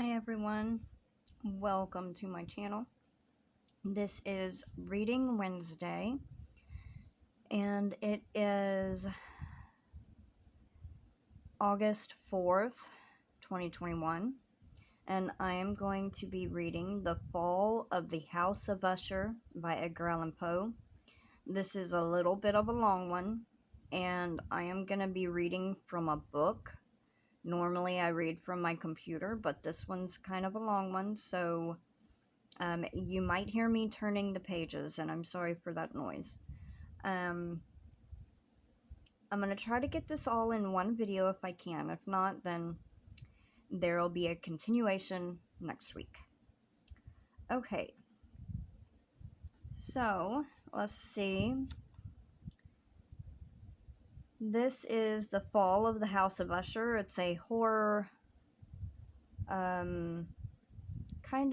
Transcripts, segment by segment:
Hi everyone, welcome to my channel. This is Reading Wednesday and it is August 4th, 2021, and I am going to be reading The Fall of the House of Usher by Edgar Allan Poe. This is a little bit of a long one and I am going to be reading from a book. Normally I read from my computer, but this one's kind of a long one, so you might hear me turning the pages, and I'm sorry for that noise. I'm going to try to get this all in one video if I can. If not, then there will be a continuation next week. Okay, so let's see. This is The Fall of the House of Usher. It's a horror, kind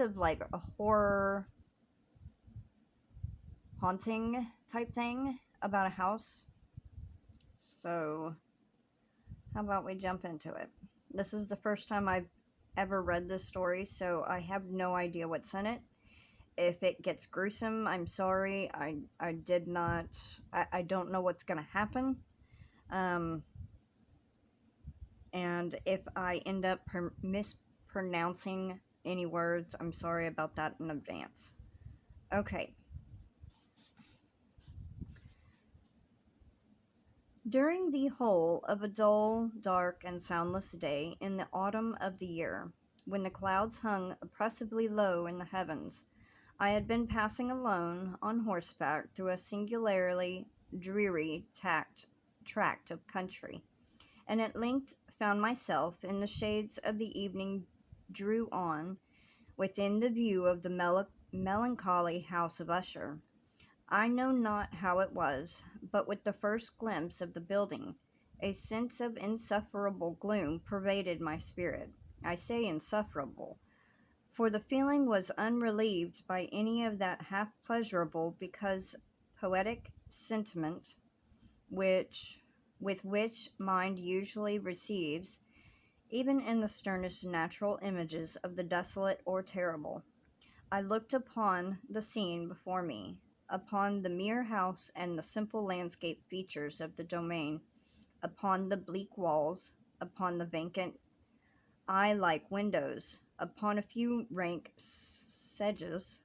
of like a horror haunting type thing about a house. So how about we jump into it? This is the first time I've ever read this story, so I have no idea what's in it. If it gets gruesome, I'm sorry. I don't know what's going to happen. And if I end up mispronouncing any words, I'm sorry about that in advance. Okay. During the whole of a dull, dark, and soundless day in the autumn of the year, when the clouds hung oppressively low in the heavens, I had been passing alone on horseback through a singularly dreary tract of country, and at length found myself in the shades of the evening drew on, within the view of the melancholy house of Usher. I know not how it was, but with the first glimpse of the building, a sense of insufferable gloom pervaded my spirit. I say insufferable, for the feeling was unrelieved by any of that half-pleasurable because poetic sentiment with which mind usually receives, even in the sternest natural images of the desolate or terrible. I looked upon the scene before me, upon the mere house and the simple landscape features of the domain, upon the bleak walls, upon the vacant eye-like windows, upon a few rank sedges,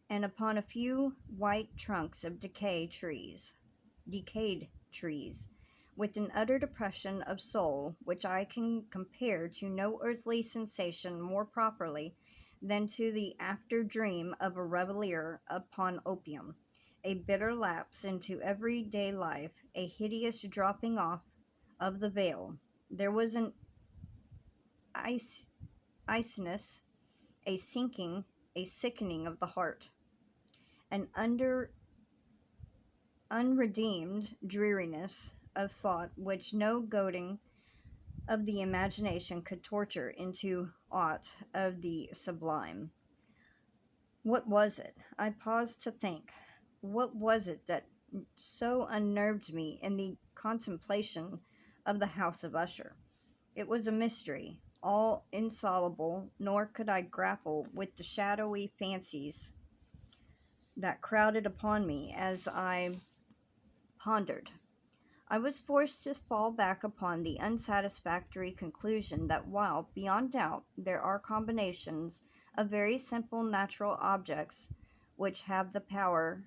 and upon a few white trunks of decayed trees, with an utter depression of soul which I can compare to no earthly sensation more properly than to the after-dream of a reveller upon opium, a bitter lapse into everyday life, a hideous dropping off of the veil. There was an iciness, a sinking, a sickening of the heart, an unredeemed dreariness of thought which no goading of the imagination could torture into aught of the sublime. What was it? I paused to think. What was it that so unnerved me in the contemplation of the house of Usher? It was a mystery, all insoluble, nor could I grapple with the shadowy fancies that crowded upon me as I pondered. I was forced to fall back upon the unsatisfactory conclusion that while, beyond doubt, there are combinations of very simple natural objects which have the power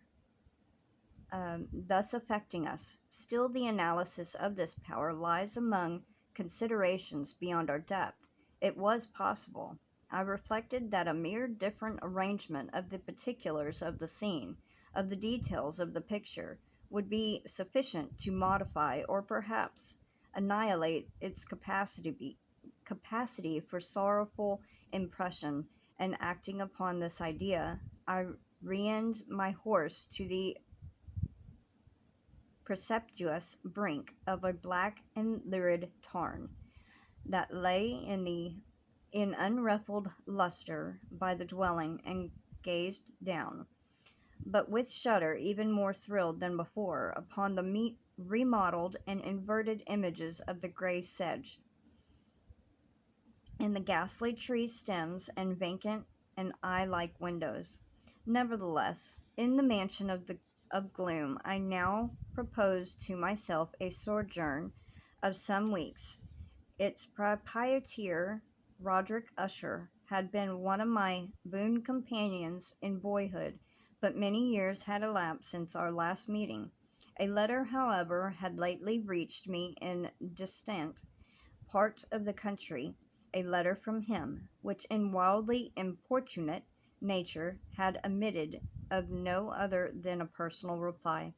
thus affecting us, still the analysis of this power lies among considerations beyond our depth. It was possible. I reflected that a mere different arrangement of the particulars of the scene, of the details of the picture, would be sufficient to modify or perhaps annihilate its capacity for sorrowful impression, and acting upon this idea, I reined my horse to the precipitous brink of a black and lurid tarn that lay in unruffled luster by the dwelling, and gazed down, but with shudder even more thrilled than before, upon the remodeled and inverted images of the grey sedge, and the ghastly tree stems and vacant and eye-like windows. Nevertheless, in the mansion of gloom, I now proposed to myself a sojourn of some weeks. Its proprietor, Roderick Usher, had been one of my boon companions in boyhood, but many years had elapsed since our last meeting. A letter, however, had lately reached me in distant part of the country, a letter from him, which in wildly importunate nature had admitted of no other than a personal reply.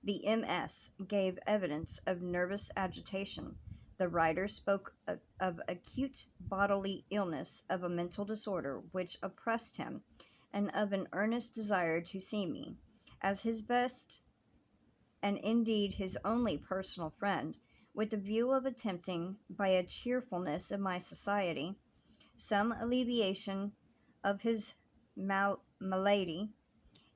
The MS gave evidence of nervous agitation. The writer spoke of acute bodily illness, of a mental disorder which oppressed him, and of an earnest desire to see me, as his best and indeed his only personal friend, with the view of attempting, by a cheerfulness of my society, some alleviation of his malady.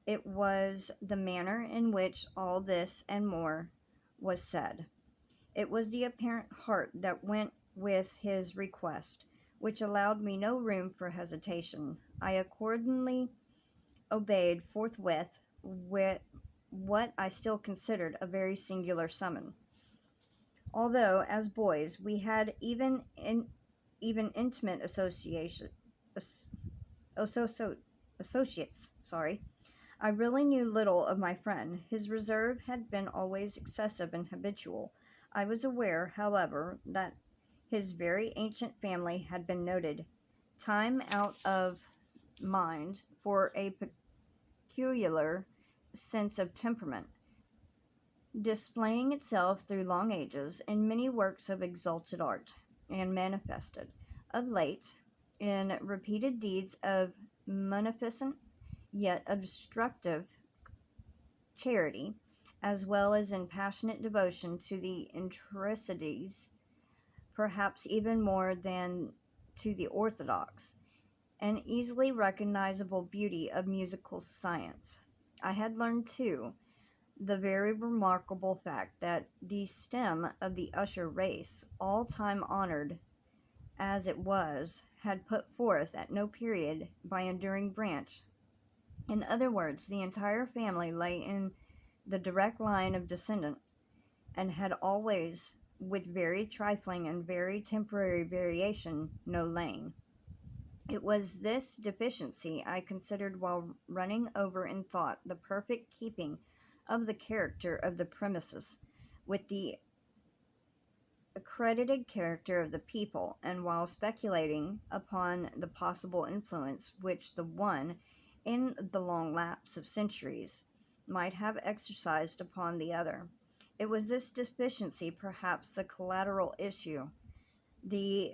It was the manner in which all this and more was said. It was the apparent heart that went with his request, which allowed me no room for hesitation. I accordingly obeyed forthwith with what I still considered a very singular summons. Although, as boys, we had even intimate as, associates. I really knew little of my friend. His reserve had been always excessive and habitual. I was aware, however, that his very ancient family had been noted, time out of mind, for a peculiar sense of temperament, displaying itself through long ages in many works of exalted art, and manifested, of late, in repeated deeds of munificent yet obstructive charity, as well as in passionate devotion to the interests, perhaps even more than to the orthodox and easily recognizable beauty of musical science. I had learned, too, the very remarkable fact that the stem of the Usher race, all time honored as it was, had put forth at no period by enduring branch. In other words, the entire family lay in the direct line of descendant, and had always, with very trifling and very temporary variation, no lane. It was this deficiency I considered while running over in thought the perfect keeping of the character of the premises with the accredited character of the people, and while speculating upon the possible influence which the one, in the long lapse of centuries, might have exercised upon the other. It was this deficiency, perhaps the collateral issue, the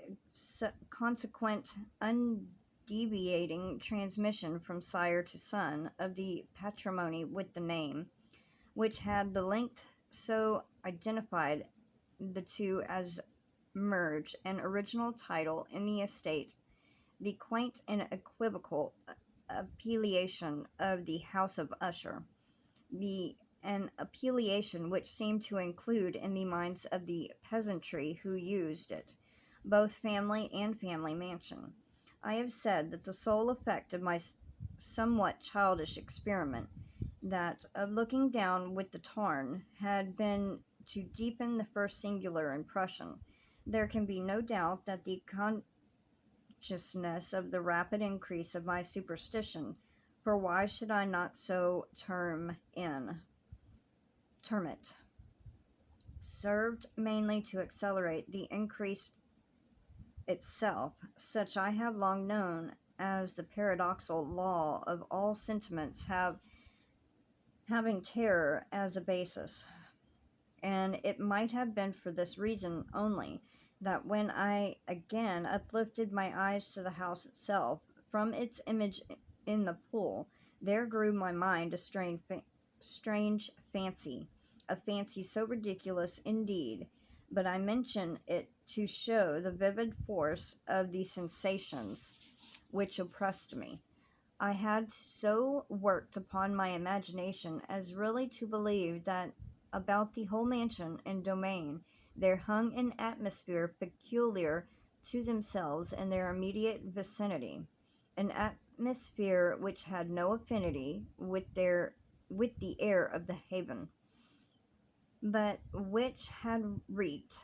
consequent undeviating transmission from sire to son of the patrimony with the name, which had the length so identified the two as merge an original title in the estate, the quaint and equivocal appellation of the House of Usher, an appellation which seemed to include in the minds of the peasantry who used it both family and family mansion. I have said that the sole effect of my somewhat childish experiment, that of looking down with the tarn, had been to deepen the first singular impression. There can be no doubt that the consciousness of the rapid increase of my superstition, for why should I not so term it, served mainly to accelerate the increase itself. Such I have long known as the paradoxical law of all sentiments having terror as a basis. And it might have been for this reason only that when I again uplifted my eyes to the house itself, from its image in the pool, there grew my mind a strange fancy, a fancy so ridiculous indeed, but I mention it to show the vivid force of the sensations which oppressed me. I had so worked upon my imagination as really to believe that about the whole mansion and domain there hung an atmosphere peculiar to themselves and their immediate vicinity, an atmosphere which had no affinity with the air of the haven, but which had reeked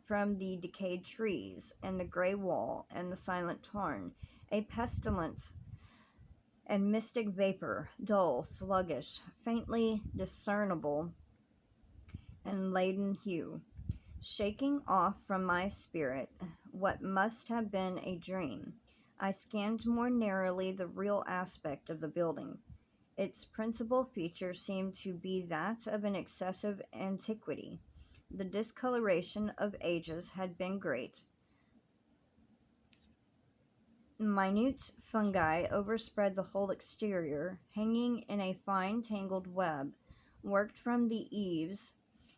from the decayed trees and the gray wall and the silent tarn, a pestilent and mystic vapor, dull, sluggish, faintly discernible, and laden hue, shaking off from my spirit what must have been a dream. I scanned more narrowly the real aspect of the building. Its principal feature seemed to be that of an excessive antiquity. The discoloration of ages had been great. Minute fungi overspread the whole exterior, hanging in a fine tangled web, worked from the eaves.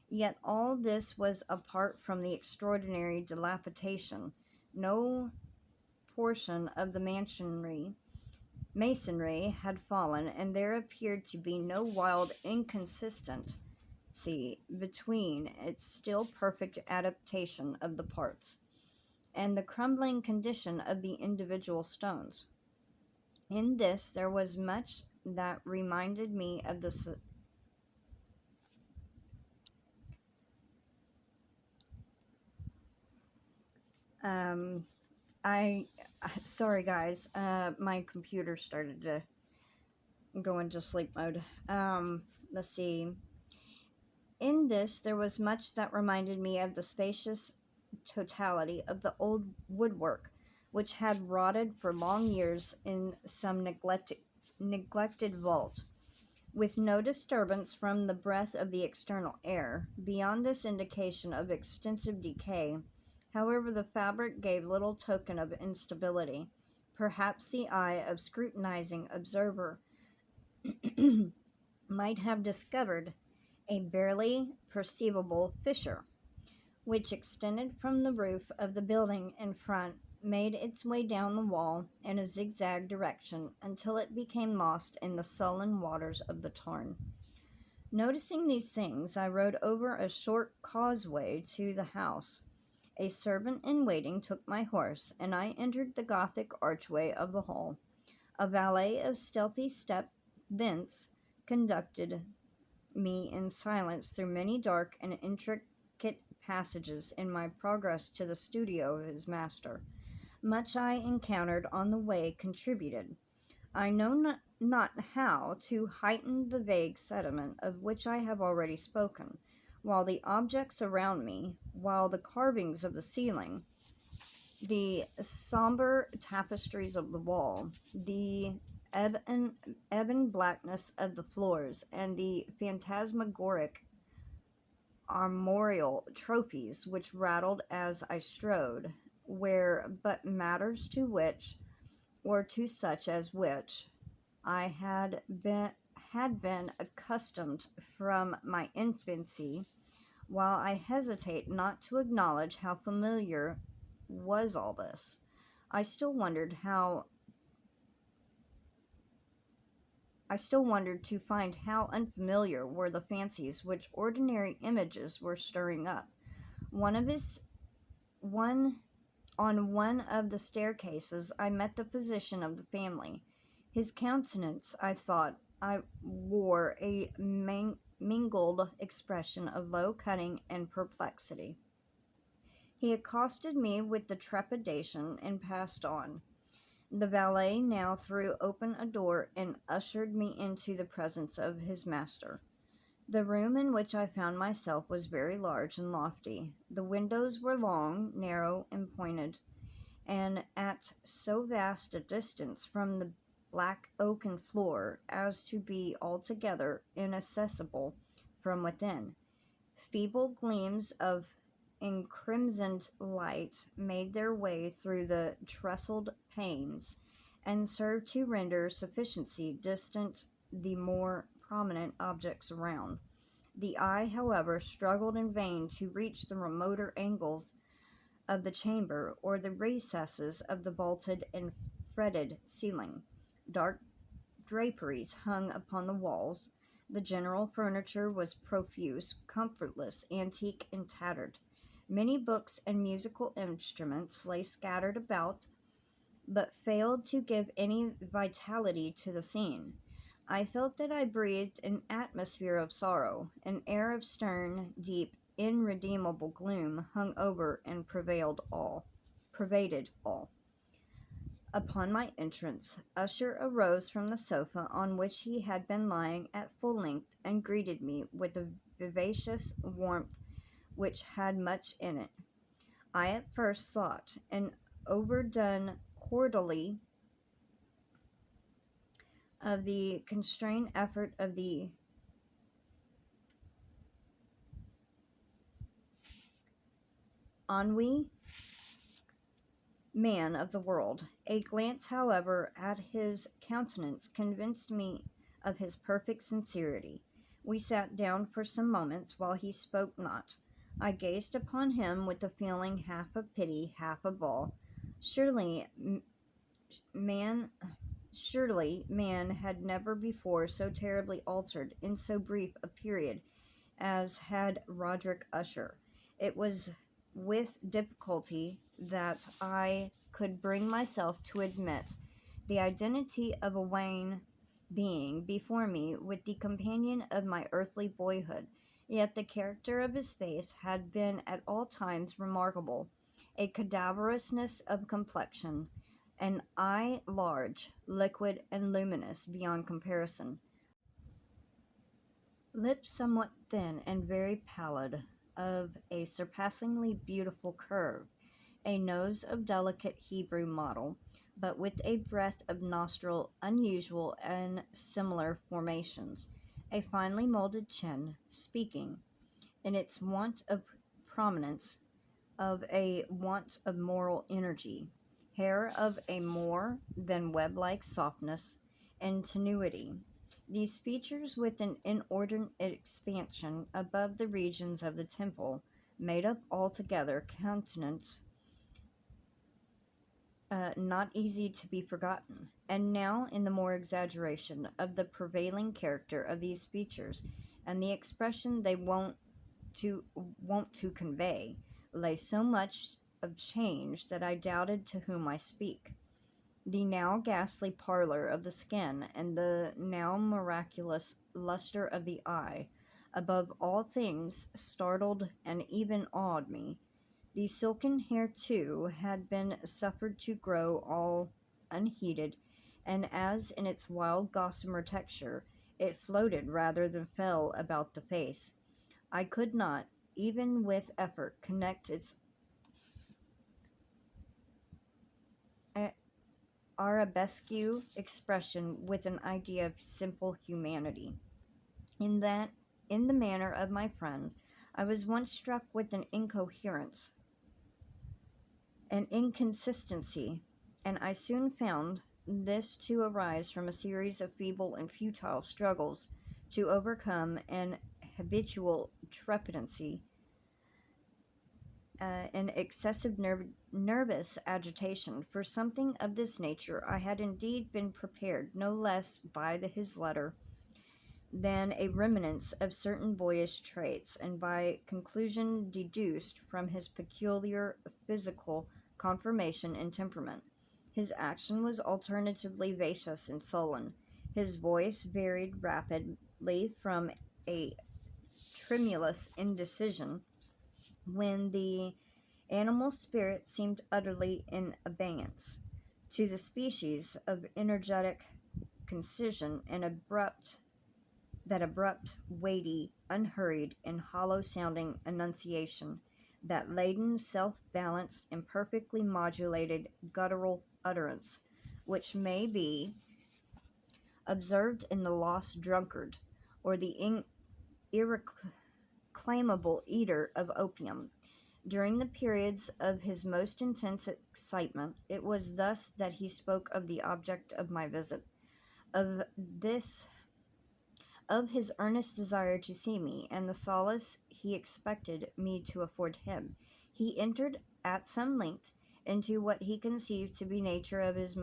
Yet all this was apart from the extraordinary dilapidation. No portion of the masonry had fallen, and there appeared to be no wild inconsistency between its still perfect adaptation of the parts and the crumbling condition of the individual stones. In this there was much that reminded me of the um I sorry guys, my computer started to go into sleep mode. Let's see. In this there was much that reminded me of the spacious totality of the old woodwork, which had rotted for long years in some neglected vault, with no disturbance from the breath of the external air. Beyond this indication of extensive decay, however, the fabric gave little token of instability. Perhaps the eye of scrutinizing observer might have discovered a barely perceivable fissure, which extended from the roof of the building in front, made its way down the wall in a zigzag direction until it became lost in the sullen waters of the tarn. Noticing these things, I rode over a short causeway to the house. A servant in waiting took my horse, and I entered the Gothic archway of the hall. A valet of stealthy step thence conducted me in silence through many dark and intricate passages in my progress to the studio of his master. Much I encountered on the way contributed, I know not how, to heighten the vague sentiment of which I have already spoken, while the objects around me, while the carvings of the ceiling, the somber tapestries of the wall, the ebon blackness of the floors, and the phantasmagoric armorial trophies which rattled as I strode, were but matters to which, or to such as which, I had been accustomed from my infancy, while I hesitate not to acknowledge how familiar was all this. I still wondered to find how unfamiliar were the fancies which ordinary images were stirring up. One of his one On one of the staircases I met the physician of the family. His countenance, I thought, wore a mingled expression of low cunning and perplexity. He accosted me with the trepidation and passed on. The valet now threw open a door and ushered me into the presence of his master. The room in which I found myself was very large and lofty. The windows were long, narrow, and pointed, and at so vast a distance from the black oaken floor as to be altogether inaccessible from within. Feeble gleams of encrimsoned light made their way through the trestled panes, and served to render sufficiently distant the more prominent objects around. The eye, however, struggled in vain to reach the remoter angles of the chamber, or the recesses of the vaulted and fretted ceiling. Dark draperies hung upon the walls. The general furniture was profuse, comfortless, antique, and tattered. Many books and musical instruments lay scattered about, but failed to give any vitality to the scene. I felt that I breathed an atmosphere of sorrow. An air of stern, deep, irredeemable gloom hung over and pervaded all. Upon my entrance, Usher arose from the sofa on which he had been lying at full length and greeted me with a vivacious warmth which had much in it. I at first thought an overdone cordially of the constrained effort of the ennui man of the world. A glance, however, at his countenance convinced me of his perfect sincerity. We sat down for some moments while he spoke not. I gazed upon him with a feeling half of pity, half of awe. Surely man Surely man had never before so terribly altered in so brief a period as had Roderick Usher. It was with difficulty that I could bring myself to admit the identity of a wan being before me with the companion of my earthly boyhood. Yet the character of his face had been at all times remarkable, a cadaverousness of complexion, an eye large, liquid, and luminous beyond comparison, lips somewhat thin and very pallid, of a surpassingly beautiful curve, a nose of delicate Hebrew model, but with a breadth of nostril unusual in similar formations, a finely molded chin, speaking, in its want of prominence, of a want of moral energy, hair of a more than web-like softness and tenuity. These features, with an inordinate expansion above the regions of the temple, made up altogether countenance not easy to be forgotten. And now, in the more exaggeration of the prevailing character of these features, and the expression they wont to convey, lay so much of change that I doubted to whom I speak. The now ghastly pallor of the skin, and the now miraculous luster of the eye, above all things, startled and even awed me. The silken hair, too, had been suffered to grow all unheeded, and as in its wild gossamer texture, it floated rather than fell about the face. I could not, even with effort, connect its arabesque expression with an idea of simple humanity. In that, in the manner of my friend, I was once struck with an incoherence, an inconsistency, and I soon found this to arise from a series of feeble and futile struggles to overcome an habitual trepidancy, an excessive nervous agitation. For something of this nature I had indeed been prepared no less by his letter than a remnants of certain boyish traits, and by conclusion deduced from his peculiar physical conformation and temperament. His action was alternatively vivacious and sullen. His voice varied rapidly from a tremulous indecision, when the animal spirit seemed utterly in abeyance, to the species of energetic concision and abrupt, weighty, unhurried, and hollow-sounding enunciation, that laden, self-balanced, and perfectly modulated guttural utterance, which may be observed in the lost drunkard, or the irreclaimable eater of opium. During the periods of his most intense excitement, it was thus that he spoke of the object of my visit, of this of his earnest desire to see me, and the solace he expected me to afford him. He entered at some length into what he conceived to be nature of his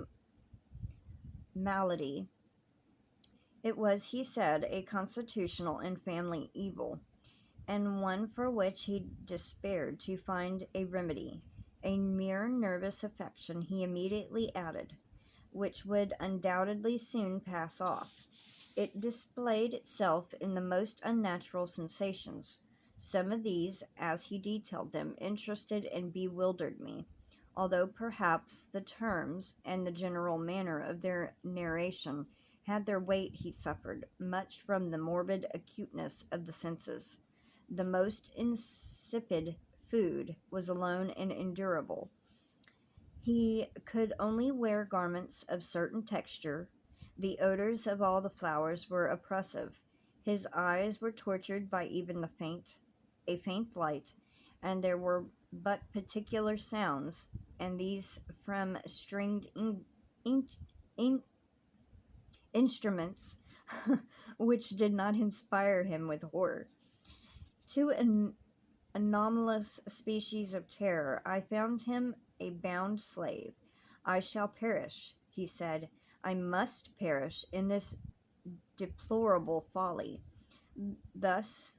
malady. It was, he said, a constitutional and family evil, and one for which he despaired to find a remedy. A mere nervous affection, he immediately added, which would undoubtedly soon pass off. It displayed itself in the most unnatural sensations. Some of these, as he detailed them, interested and bewildered me, although perhaps the terms and the general manner of their narration had their weight. He suffered much from the morbid acuteness of the senses. The most insipid food was alone and endurable. He could only wear garments of certain texture. The odors of all the flowers were oppressive. His eyes were tortured by even a faint light, and there were but particular sounds, and these from stringed in, in, instruments, which did not inspire him with horror. To an anomalous species of terror, I found him a bound slave. I shall perish, he said. I must perish in this deplorable folly. Thus,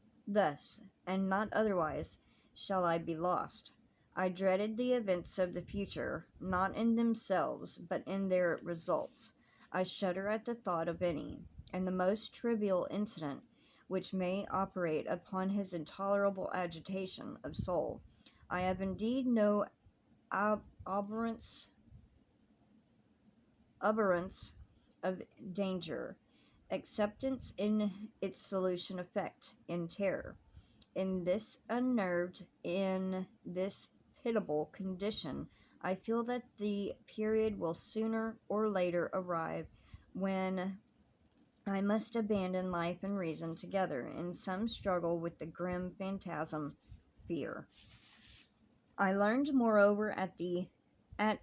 and not otherwise, shall I be lost. I dreaded the events of the future, not in themselves, but in their results. I shudder at the thought of any, and the most trivial incident which may operate upon his intolerable agitation of soul. I have indeed no abhorrence of danger, acceptance in its solution effect in terror. In this unnerved, in this pitiable condition, I feel that the period will sooner or later arrive when I must abandon life and reason together in some struggle with the grim phantasm, fear. I learned, moreover, at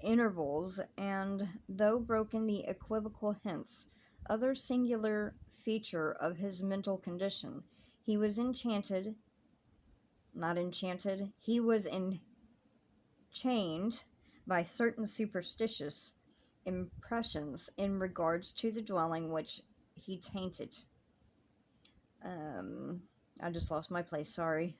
intervals, and though broken the equivocal hints, other singular feature of his mental condition. He was he was enchained by certain superstitious impressions in regards to the dwelling which he tainted. I just lost my place, sorry.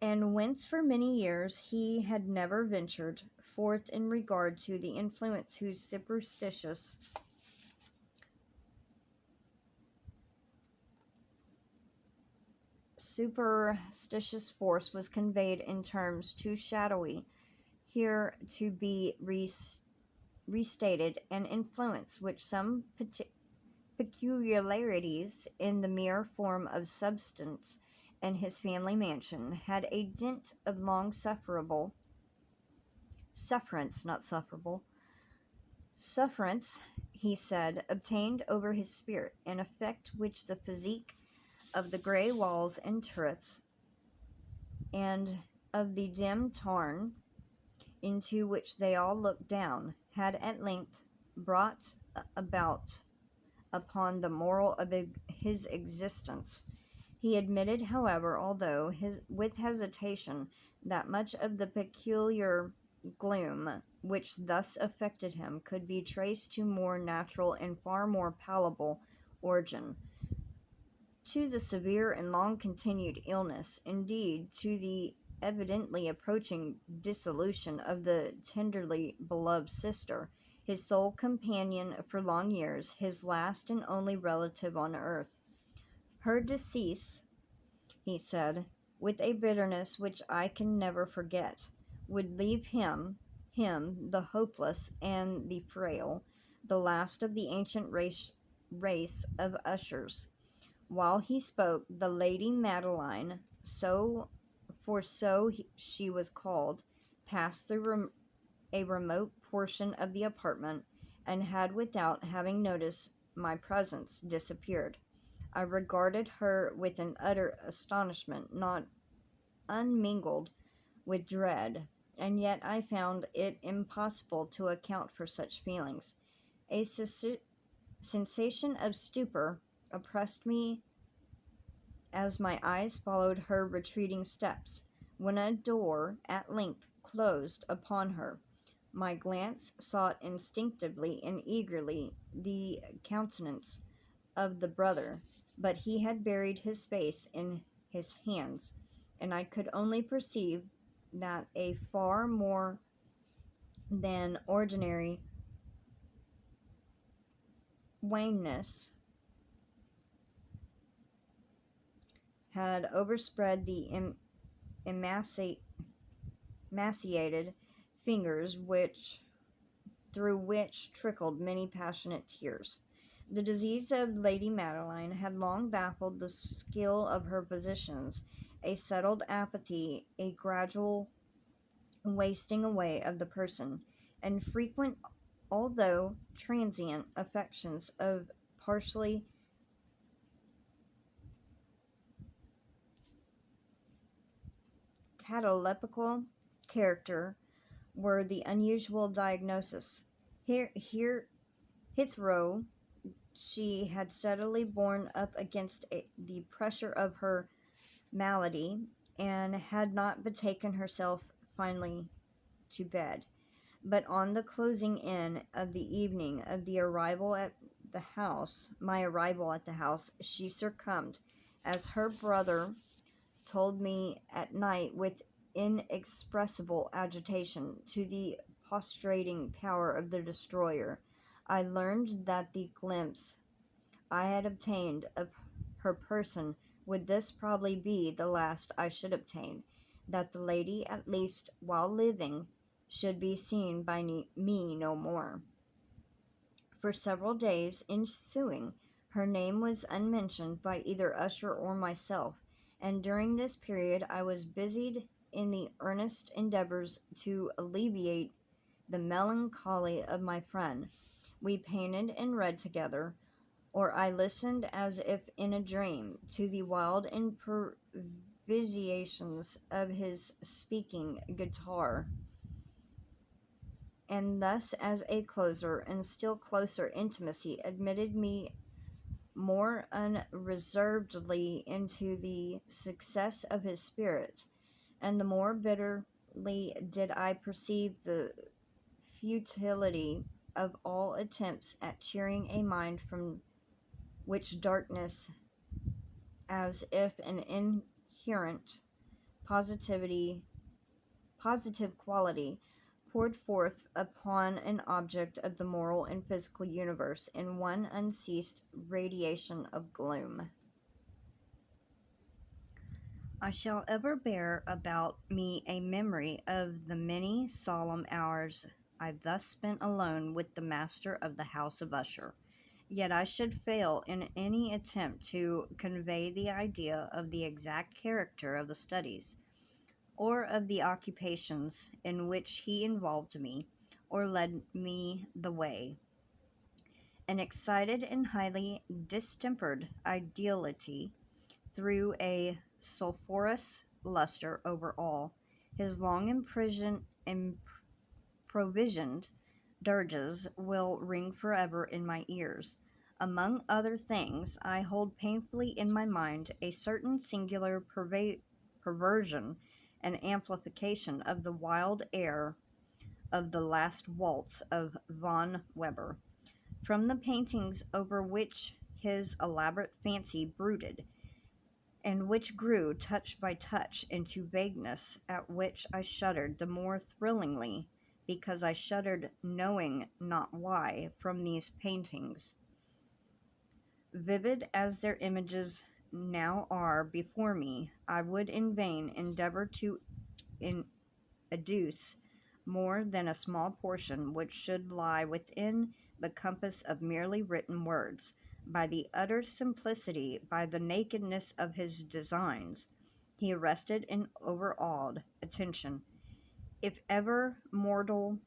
And whence for many years he had never ventured forth in regard to the influence whose superstitious force was conveyed in terms too shadowy here to be restated, an influence which some peculiarities in the mere form of substance and his family mansion had a dint of long sufferance, he said, obtained over his spirit, an effect which the physique of the grey walls and turrets, and of the dim tarn into which they all looked down, had at length brought about upon the moral of his existence. He admitted, however, although with hesitation, that much of the peculiar gloom which thus affected him could be traced to more natural and far more palpable origin, to the severe and long-continued illness, indeed, to the evidently approaching dissolution of the tenderly beloved sister, his sole companion for long years, his last and only relative on earth. Her decease, he said, with a bitterness which I can never forget, would leave him, the hopeless and the frail, the last of the ancient race of Ushers. While he spoke, the Lady Madeline, she was called, passed through a remote portion of the apartment, and had, without having noticed my presence, disappeared. I regarded her with an utter astonishment, not unmingled with dread, and yet I found it impossible to account for such feelings. A sensation of stupor oppressed me as my eyes followed her retreating steps. When a door at length closed upon her, my glance sought instinctively and eagerly the countenance of the brother, but he had buried his face in his hands, and I could only perceive that a far more than ordinary wanness had overspread the emaciated fingers through which trickled many passionate tears. The disease of Lady Madeline had long baffled the skill of her physicians. A settled apathy, a gradual wasting away of the person, and frequent, although transient, affections of partially cataleptical character were the unusual diagnosis. Hitherto she had steadily borne up against the pressure of her malady, and had not betaken herself finally to bed. But on the closing in of the evening of my arrival at the house, she succumbed, as her brother told me at night with inexpressible agitation, to the prostrating power of the destroyer. I learned that the glimpse I had obtained of her person would this probably be the last I should obtain, that the lady, at least while living, should be seen by me no more. For several days ensuing, her name was unmentioned by either Usher or myself, and during this period I was busied in the earnest endeavors to alleviate the melancholy of my friend. We painted and read together, or I listened as if in a dream to the wild improvisations of his speaking guitar. And thus, as a closer and still closer intimacy admitted me more unreservedly into the success of his spirit, and the more bitterly did I perceive the futility of all attempts at cheering a mind from which darkness, as if an inherent positive quality, poured forth upon an object of the moral and physical universe in one unceased radiation of gloom. I shall ever bear about me a memory of the many solemn hours I thus spent alone with the master of the house of Usher. Yet I should fail in any attempt to convey the idea of the exact character of the studies, or of the occupations in which he involved me, or led me the way. An excited and highly distempered ideality threw a sulphurous luster over all. His long improvisioned dirges will ring forever in my ears. Among other things, I hold painfully in my mind a certain singular perversion and amplification of the wild air of the last waltz of von Weber, from the paintings over which his elaborate fancy brooded, and which grew, touch by touch, into vagueness, at which I shuddered the more thrillingly because I shuddered, knowing not why, from these paintings. Vivid as their images now are before me, I would in vain endeavor to adduce more than a small portion which should lie within the compass of merely written words. By the utter simplicity, by the nakedness of his designs, he arrested and overawed attention. If ever mortal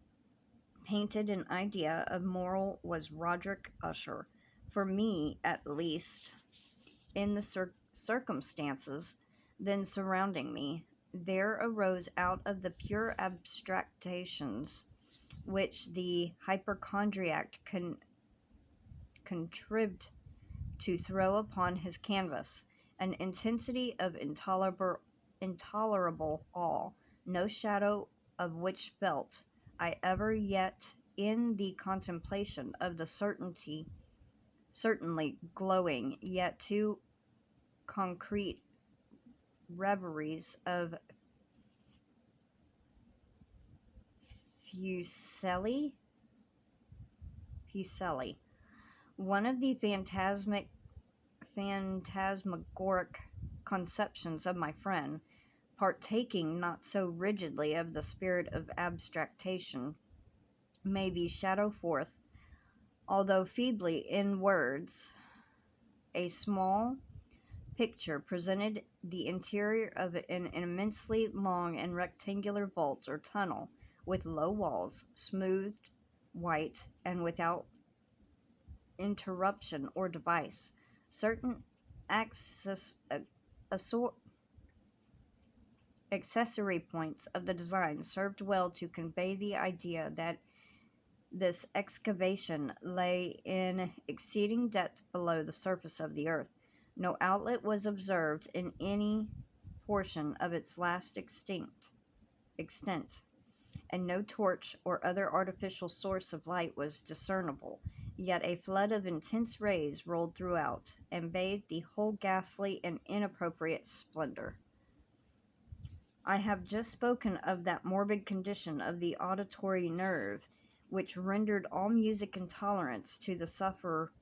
painted an idea of moral was Roderick Usher, for me at least. In the circumstances then surrounding me, there arose out of the pure abstractions which the hypochondriac contrived to throw upon his canvas an intensity of intolerable awe, no shadow of which felt I ever yet in the contemplation of the certainty certainly glowing, yet too concrete reveries of Fuseli, Fuseli, one of the phantasmagoric conceptions of my friend, partaking not so rigidly of the spirit of abstraction, may be shadow forth, although feebly in words. A small picture presented the interior of an immensely long and rectangular vault or tunnel, with low walls, smoothed white, and without interruption or device. Certain access, accessory points of the design served well to convey the idea that this excavation lay in exceeding depth below the surface of the earth. No outlet was observed in any portion of its last extent, and no torch or other artificial source of light was discernible. Yet a flood of intense rays rolled throughout, and bathed the whole ghastly and inappropriate splendor. I have just spoken of that morbid condition of the auditory nerve, which rendered all music intolerant to the sufferer,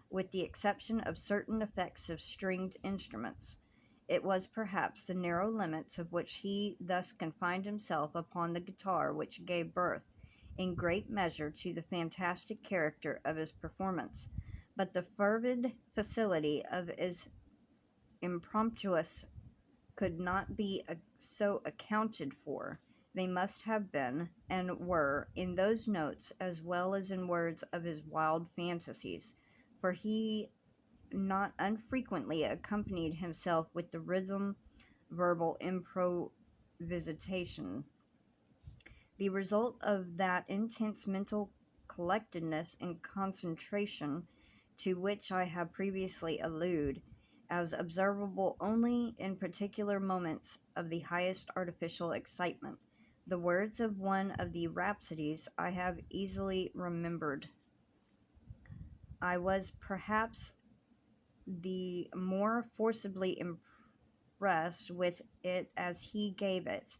with the exception of certain effects of stringed instruments. It was perhaps the narrow limits of which he thus confined himself upon the guitar which gave birth, in great measure, to the fantastic character of his performance. But the fervid facility of his impromptus could not be so accounted for. They must have been, and were, in those notes as well as in words of his wild fantasies, for he not unfrequently accompanied himself with the rhythm verbal improvisation, the result of that intense mental collectedness and concentration to which I have previously alluded, as observable only in particular moments of the highest artificial excitement. The words of one of the rhapsodies I have easily remembered. I was perhaps the more forcibly impressed with it as he gave it,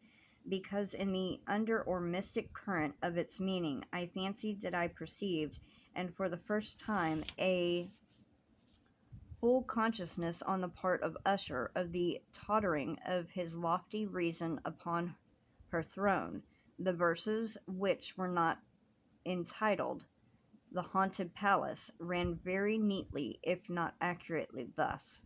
because in the under or mystic current of its meaning I fancied that I perceived, and for the first time, a full consciousness on the part of Usher of the tottering of his lofty reason upon her throne. The verses, which were not entitled "The Haunted Palace," ran very neatly, if not accurately, thus: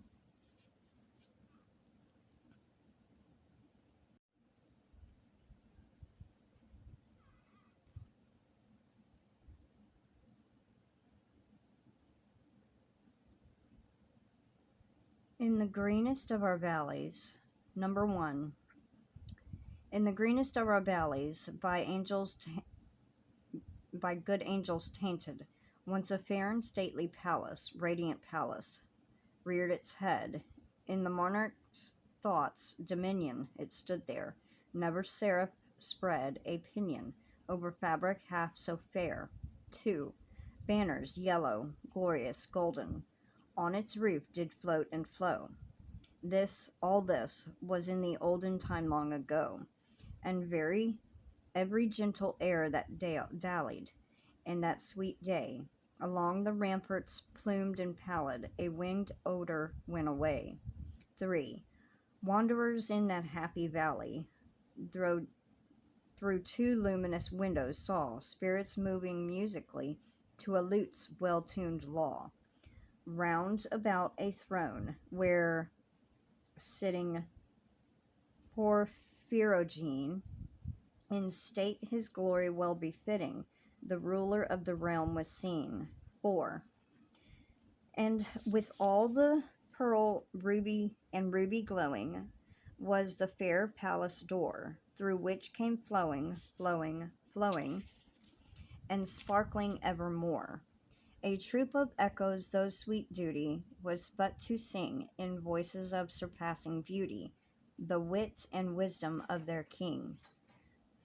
In the greenest of our valleys, number 1. In the greenest of our valleys, by good angels tainted, once a fair and stately palace, radiant palace, reared its head. In the monarch's thoughts dominion it stood there. Never seraph spread a pinion over fabric half so fair. 2. Banners, yellow, glorious, golden, on its roof did float and flow. All this, was in the olden time long ago, and every gentle air that dallied, in that sweet day, along the ramparts plumed and pallid, a winged odor went away. 3. Wanderers in that happy valley, through 2 luminous windows saw spirits moving musically to a lute's well-tuned law, round about a throne, where sitting Porphyrogene, in state his glory well befitting, the ruler of the realm was seen. 4. And with all the pearl, ruby glowing, was the fair palace door, through which came flowing, and sparkling evermore a troop of echoes, whose sweet duty was but to sing, in voices of surpassing beauty, the wit and wisdom of their king.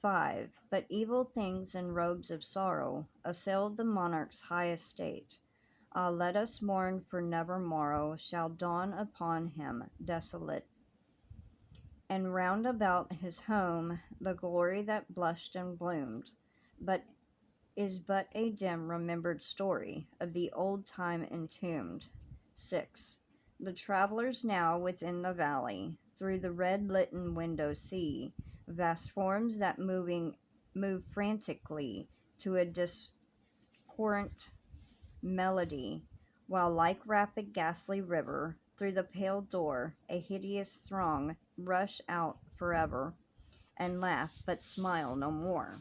5. But evil things in robes of sorrow assailed the monarch's high estate. Ah, let us mourn, for never morrow shall dawn upon him desolate, and round about his home the glory that blushed and bloomed, but is but a dim remembered story of the old time entombed. 6. The travelers now within the valley, through the red litten window see vast forms that move frantically to a discordant melody, while like rapid ghastly river, through the pale door, a hideous throng rush out forever, and laugh but smile no more.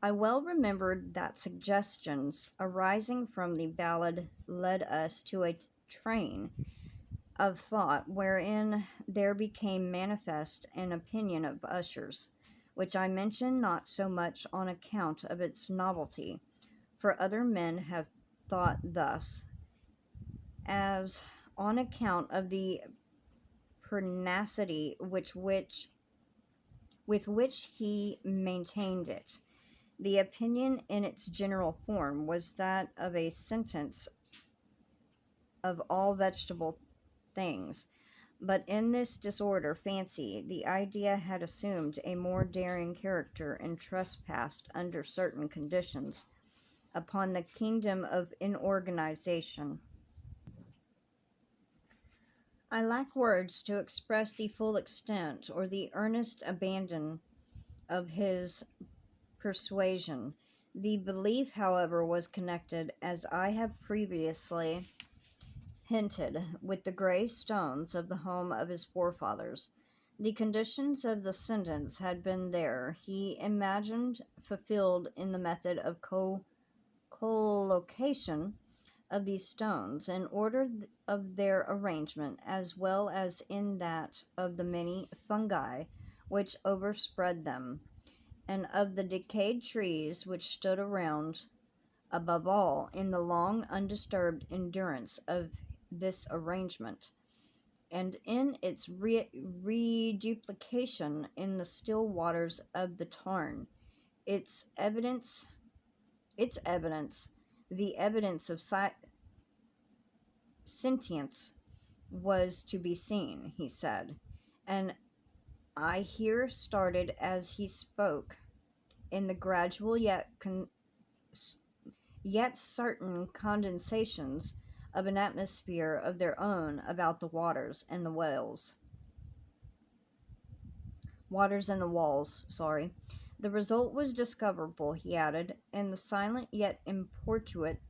I well remembered that suggestions arising from the ballad led us to a train of thought wherein there became manifest an opinion of Usher's, which I mention not so much on account of its novelty, for other men have thought thus, as on account of the pertinacity with which he maintained it. The opinion in its general form was that of a sentence of all vegetable things, but in this disorder fancy the idea had assumed a more daring character and trespassed under certain conditions upon the kingdom of inorganization. I lack words to express the full extent or the earnest abandon of his persuasion. The belief, however, was connected, as I have previously hinted, with the grey stones of the home of his forefathers. The conditions of the sentence had been there, he imagined, fulfilled in the method of collocation of these stones, in order of their arrangement, as well as in that of the many fungi which overspread them, and of the decayed trees which stood around, above all, in the long undisturbed endurance of this arrangement, and in its reduplication in the still waters of the tarn. Its evidence, the evidence of sentience was to be seen, he said, and I here started as he spoke, in the gradual yet certain condensations of an atmosphere of their own about the waters and the walls. The result was discoverable, he added, in the silent yet importunate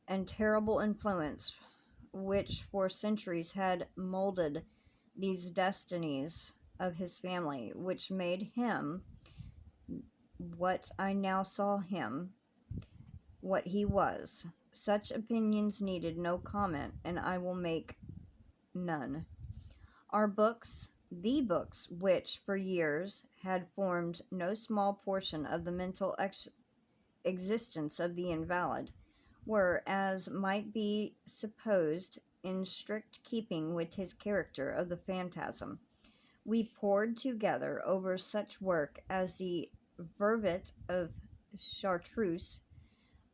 and terrible influence which for centuries had molded these destinies of his family, which made him what I now saw him, what he was. Such opinions needed no comment, and I will make none. Our books, the books which for years had formed no small portion of the mental existence of the invalid, were, as might be supposed, in strict keeping with his character of the phantasm. We pored together over such work as the Vervet of Chartreuse,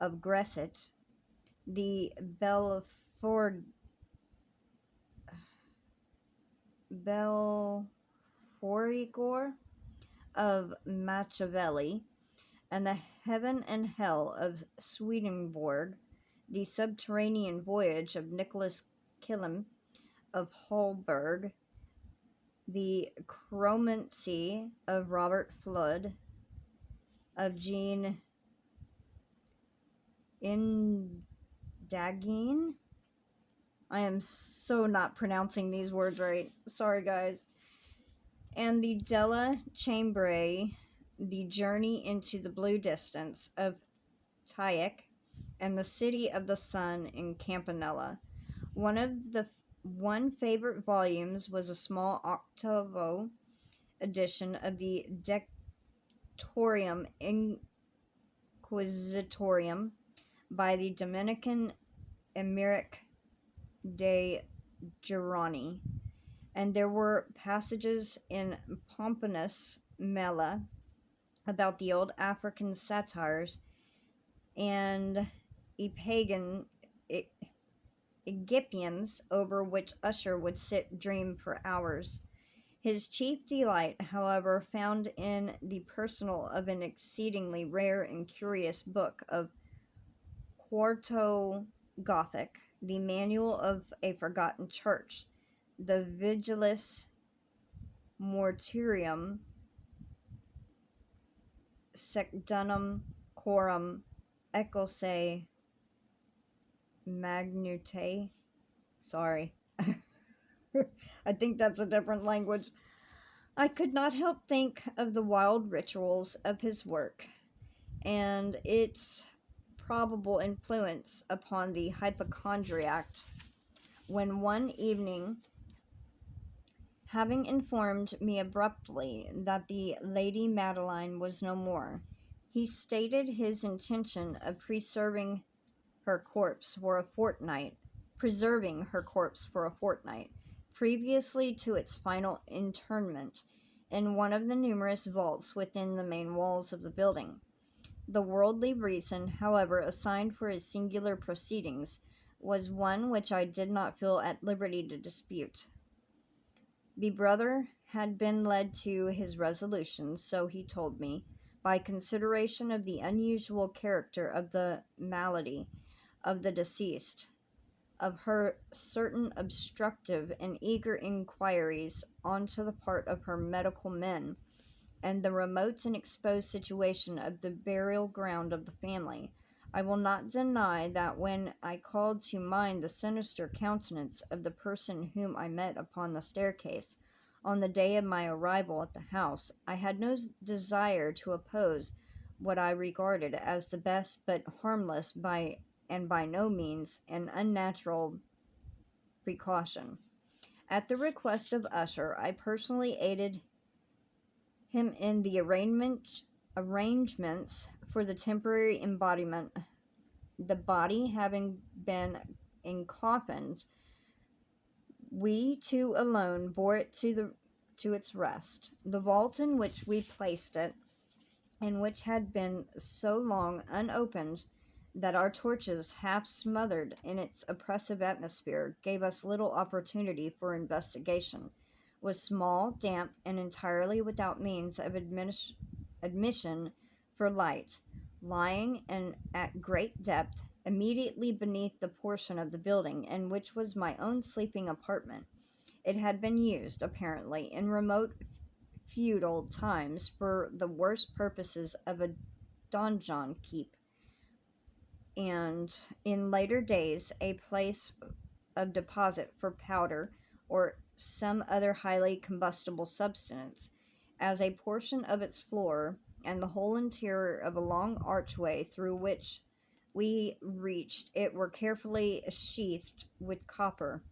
of Gresset, the Belforigor of Machiavelli, and the Heaven and Hell of Swedenborg, the Subterranean Voyage of Nicholas Killam of Holberg, the Chromancy of Robert Flood, of Jean Indagine. I am so not pronouncing these words right. Sorry, guys. And the Della Chambre, the Journey into the Blue Distance of Tieck, and the City of the Sun in Campanella. One favorite volumes was a small octavo edition of the Dectorium Inquisitorium by the Dominican Emeric de Gironi, and there were passages in Pomponius Mela about the old African satires, and pagan Egyptians over which Usher would sit dream for hours. His chief delight, however, found in the personal of an exceedingly rare and curious book of Quarto Gothic, the Manual of a Forgotten Church, the Vigilis Mortuorium Secundum Coram Ecclesiae Magnutae. Sorry. I think that's a different language. I could not help think of the wild rituals of his work and its probable influence upon the hypochondriac when one evening, having informed me abruptly that the Lady Madeline was no more, he stated his intention of preserving her corpse for a fortnight, previously to its final interment in one of the numerous vaults within the main walls of the building. The worldly reason, however, assigned for his singular proceedings was one which I did not feel at liberty to dispute. The brother had been led to his resolution, so he told me, by consideration of the unusual character of the malady of the deceased, of her certain obstructive and eager inquiries on the part of her medical men, and the remote and exposed situation of the burial ground of the family. I will not deny that when I called to mind the sinister countenance of the person whom I met upon the staircase on the day of my arrival at the house, I had no desire to oppose what I regarded as the best but harmless by no means an unnatural precaution. At the request of Usher, I personally aided him in the arrangements for the temporary embodiment. The body having been encoffined, we two alone bore it to its rest. The vault in which we placed it, and which had been so long unopened that our torches, half smothered in its oppressive atmosphere, gave us little opportunity for investigation, was small, damp, and entirely without means of admission for light, lying at great depth immediately beneath the portion of the building in which was my own sleeping apartment. It had been used, apparently, in remote feudal times for the worst purposes of a donjon keep, and in later days a place of deposit for powder or some other highly combustible substance, as a portion of its floor and the whole interior of a long archway through which we reached it were carefully sheathed with copper.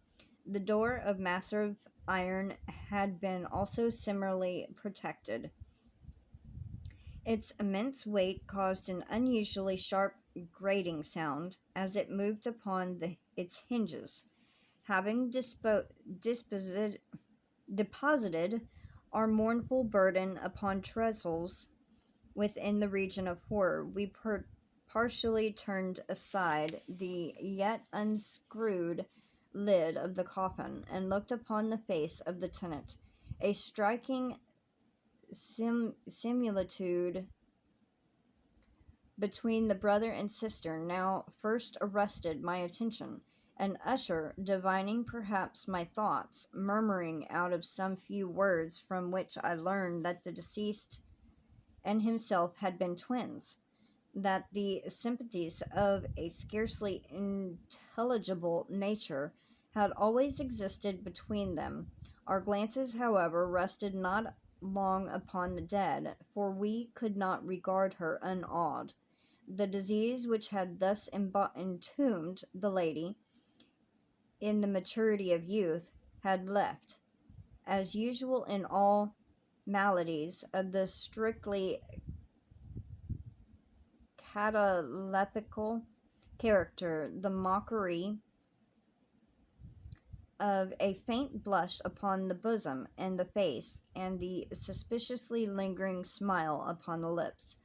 The door of massive iron had been also similarly protected. Its immense weight caused an unusually sharp grating sound as it moved upon its hinges. Having deposited our mournful burden upon trestles within the region of horror, we partially turned aside the yet unscrewed lid of the coffin and looked upon the face of the tenant. A striking similitude between the brother and sister now first arrested my attention, and Usher, divining perhaps my thoughts, murmuring out of some few words from which I learned that the deceased and himself had been twins, that the sympathies of a scarcely intelligible nature had always existed between them. Our glances, however, rested not long upon the dead, for we could not regard her unawed. The disease which had thus entombed the lady in the maturity of youth had left, as usual in all maladies of the strictly cataleptical character, the mockery of a faint blush upon the bosom and the face, and the suspiciously lingering smile upon the lips,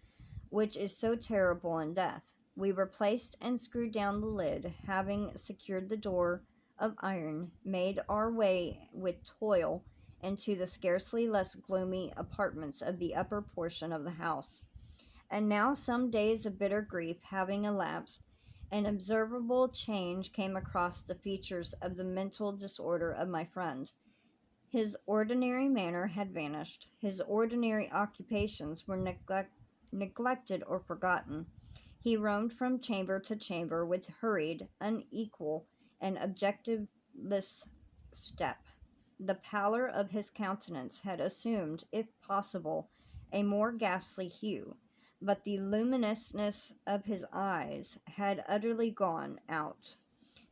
which is so terrible in death. We replaced and screwed down the lid, having secured the door of iron, made our way with toil into the scarcely less gloomy apartments of the upper portion of the house. And now, some days of bitter grief having elapsed, an observable change came across the features of the mental disorder of my friend. His ordinary manner had vanished. His ordinary occupations were neglected or forgotten. He roamed from chamber to chamber with hurried, unequal, and objectiveless step. The pallor of his countenance had assumed, if possible, a more ghastly hue, but the luminousness of his eyes had utterly gone out.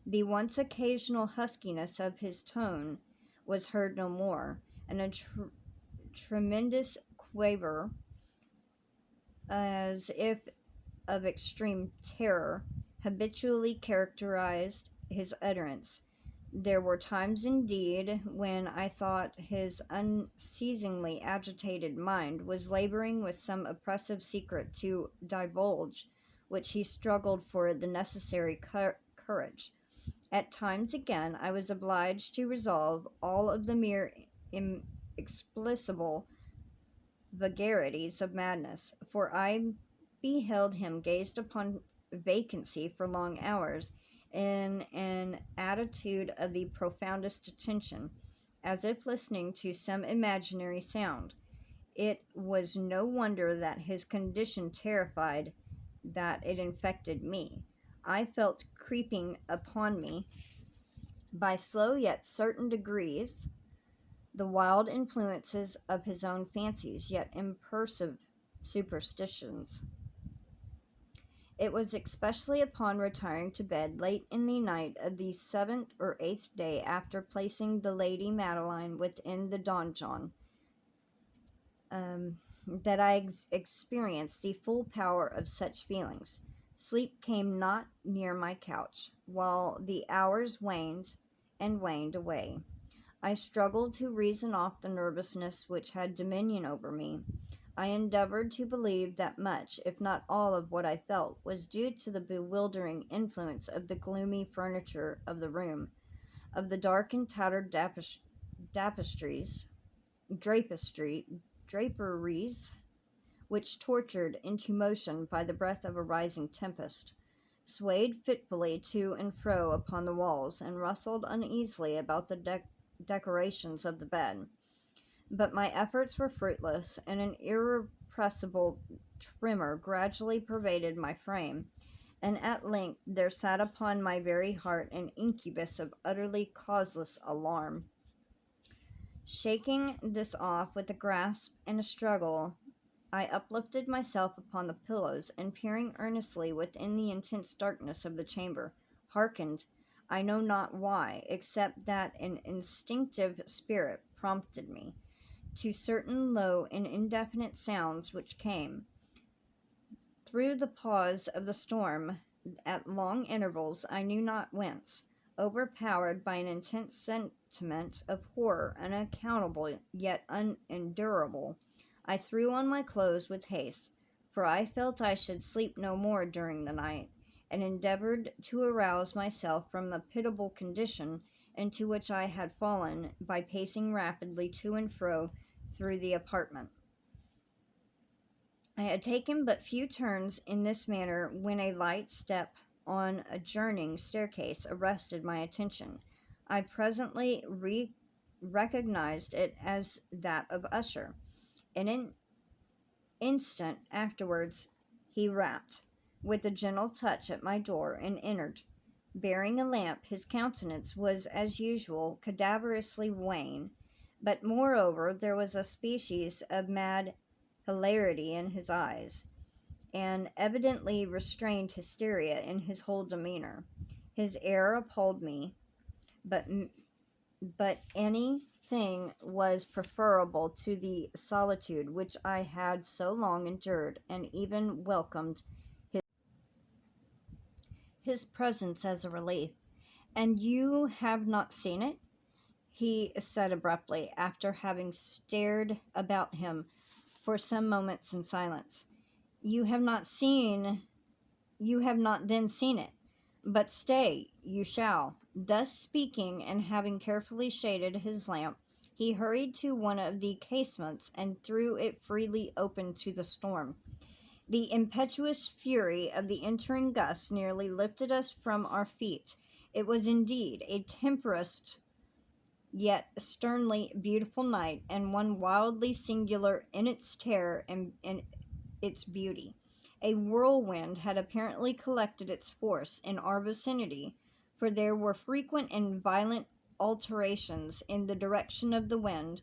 The once occasional huskiness of his tone was heard no more, and a tremendous quaver, as if of extreme terror, habitually characterized his utterance. There were times, indeed, when I thought his unceasingly agitated mind was laboring with some oppressive secret to divulge, which he struggled for the necessary courage. At times, again, I was obliged to resolve all of the mere inexplicable vagaries of madness, for I beheld him gazed upon vacancy for long hours, in an attitude of the profoundest attention, as if listening to some imaginary sound. It was no wonder that his condition terrified, that it infected me. I felt creeping upon me, by slow yet certain degrees, the wild influences of his own fancies, yet impersive superstitions. It was especially upon retiring to bed late in the night of the 7th or 8th day after placing the Lady Madeline within the donjon, that I experienced the full power of such feelings. Sleep came not near my couch, while the hours waned and waned away. I struggled to reason off the nervousness which had dominion over me. I endeavored to believe that much, if not all, of what I felt was due to the bewildering influence of the gloomy furniture of the room, of the dark and tattered draperies, which, tortured into motion by the breath of a rising tempest, swayed fitfully to and fro upon the walls, and rustled uneasily about the decorations of the bed. But my efforts were fruitless, and an irrepressible tremor gradually pervaded my frame, and at length there sat upon my very heart an incubus of utterly causeless alarm. Shaking this off with a grasp and a struggle, I uplifted myself upon the pillows, and peering earnestly within the intense darkness of the chamber, hearkened, I know not why, except that an instinctive spirit prompted me, to certain low and indefinite sounds which came, through the pause of the storm, at long intervals, I knew not whence. Overpowered by an intense sentiment of horror, unaccountable yet unendurable, I threw on my clothes with haste, for I felt I should sleep no more during the night, and endeavored to arouse myself from a pitiable condition into which I had fallen by pacing rapidly to and fro through the apartment. I had taken but few turns in this manner when a light step on a adjoining staircase arrested my attention. I presently recognized it as that of Usher. In an instant afterwards he rapped with a gentle touch at my door and entered. Bearing a lamp, his countenance was as usual cadaverously wan, but moreover there was a species of mad hilarity in his eyes, and evidently restrained hysteria in his whole demeanor. His air appalled me, but anything was preferable to the solitude which I had so long endured, and even welcomed his presence as a relief. "And you have not seen it?" he said abruptly, after having stared about him for some moments in silence. "You have not seen You have not then seen it. But stay, you shall. Thus speaking, and having carefully shaded his lamp, he hurried to one of the casements and threw it freely open to the storm. The impetuous fury of the entering gusts nearly lifted us from our feet. It was indeed a tempestuous yet sternly beautiful night, and one wildly singular in its terror and in its beauty. A whirlwind had apparently collected its force in our vicinity, for there were frequent and violent alterations in the direction of the wind,